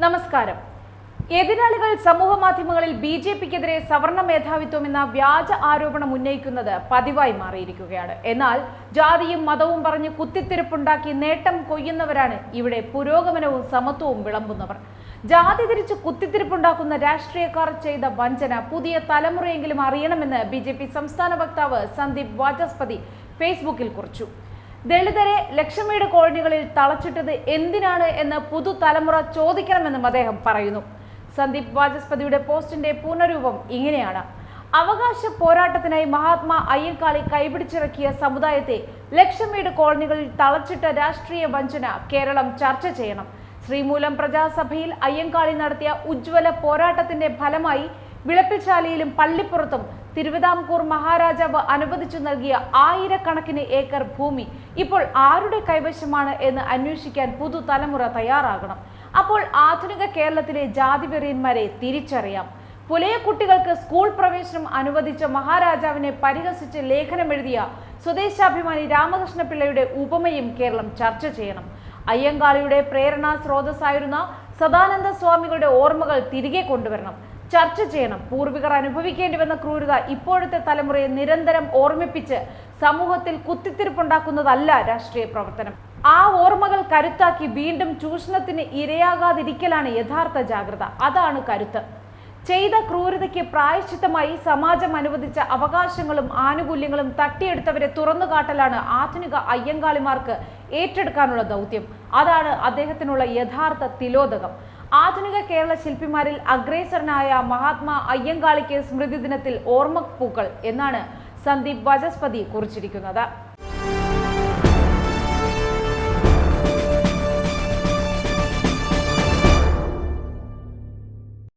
നമസ്കാരം. എതിരാളികൾ സമൂഹ മാധ്യമങ്ങളിൽ ബി.ജെ.പിക്കെതിരെ സവർണ മേധാവിത്വം എന്ന വ്യാജ ആരോപണം ഉന്നയിക്കുന്നത് പതിവായി മാറിയിരിക്കുകയാണ്. എന്നാൽ ജാതിയും മതവും പറഞ്ഞ് കുത്തിത്തിരിപ്പുണ്ടാക്കി നേട്ടം കൊയ്യുന്നവരാണ് ഇവിടെ പുരോഗമനവും സമത്വവും വിളമ്പുന്നവർ. ജാതി തിരിച്ച് കുത്തിത്തിരിപ്പുണ്ടാക്കുന്ന രാഷ്ട്രീയക്കാർ ചെയ്ത വഞ്ചന പുതിയ തലമുറയെങ്കിലും അറിയണമെന്ന് ബി.ജെ.പി സംസ്ഥാന വക്താവ് സന്ദീപ് വാചസ്പതി ഫേസ്ബുക്കിൽ കുറിച്ചു. ദളിതരെ ലക്ഷമീട് കോളനികളിൽ തളച്ചിട്ടത് എന്തിനാണ് എന്ന് പുതുതലമുറ ചോദിക്കണമെന്നും അദ്ദേഹം പറയുന്നു. സന്ദീപ് വാചസ്പതിയുടെ പോസ്റ്റിന്റെ പൂർണ്ണരൂപം ഇങ്ങനെയാണ്: അവകാശ പോരാട്ടത്തിനായി മഹാത്മാ അയ്യങ്കാളി കൈപിടിച്ചിറക്കിയ സമുദായത്തെ ലക്ഷമീട് കോളനികളിൽ തളച്ചിട്ട രാഷ്ട്രീയ വഞ്ചന കേരളം ചർച്ച ചെയ്യണം. ശ്രീമൂലം പ്രജാസഭയിൽ അയ്യങ്കാളി നടത്തിയ ഉജ്ജ്വല പോരാട്ടത്തിന്റെ ഫലമായി വിളപ്പിൽശാലയിലും പള്ളിപ്പുറത്തും തിരുവിതാംകൂർ മഹാരാജാവ് അനുവദിച്ചു നൽകിയ ആയിരക്കണക്കിന് ഏക്കർ ഭൂമി ഇപ്പോൾ ആരുടെ കൈവശമാണ് എന്ന് അന്വേഷിക്കാൻ പുതുതലമുറ തയ്യാറാകണം. അപ്പോൾ ആധുനിക കേരളത്തിലെ ജാതിവെറിയന്മാരെ തിരിച്ചറിയാം. പുലയ കുട്ടികൾക്ക് സ്കൂൾ പ്രവേശനം അനുവദിച്ച മഹാരാജാവിനെ പരിഹസിച്ച് ലേഖനമെഴുതിയ സ്വദേശാഭിമാനി രാമകൃഷ്ണപിള്ളയുടെ ഉപമയും കേരളം ചർച്ച ചെയ്യണം. അയ്യങ്കാളിയുടെ പ്രേരണാ സ്രോതസ്സായിരുന്ന സദാനന്ദ സ്വാമികളുടെ ഓർമ്മകൾ തിരികെ കൊണ്ടുവരണം, ചർച്ച ചെയ്യണം. പൂർവികർ അനുഭവിക്കേണ്ടി വന്ന ക്രൂരത ഇപ്പോഴത്തെ തലമുറയെ നിരന്തരം ഓർമ്മിപ്പിച്ച് സമൂഹത്തിൽ കുത്തിത്തിരിപ്പുണ്ടാക്കുന്നതല്ല രാഷ്ട്രീയ പ്രവർത്തനം. ആ ഓർമ്മകൾ കരുത്താക്കി വീണ്ടും ചൂഷണത്തിന് ഇരയാകാതിരിക്കലാണ് യഥാർത്ഥ ജാഗ്രത. അതാണ് കരുത്ത്. ചെയ്ത ക്രൂരതയ്ക്ക് പ്രായശ്ചിത്തമായി സമാജം അനുവദിച്ച അവകാശങ്ങളും ആനുകൂല്യങ്ങളും തട്ടിയെടുത്തവരെ തുറന്നുകാട്ടലാണ് ആധുനിക അയ്യങ്കാളിമാർക്ക് ഏറ്റെടുക്കാനുള്ള ദൗത്യം. അതാണ് അദ്ദേഹത്തിനുള്ള യഥാർത്ഥ തിലോദകം. ആധുനിക കേരള ശില്പിമാരിൽ അഗ്രേസരനായ മഹാത്മാ അയ്യങ്കാളിക്ക് സ്മൃതി ദിനത്തിൽ ഓർമ്മപ്പൂക്കൾ എന്നാണ് സന്ദീപ് വാചസ്പതി കുറിച്ചിരിക്കുന്നത്.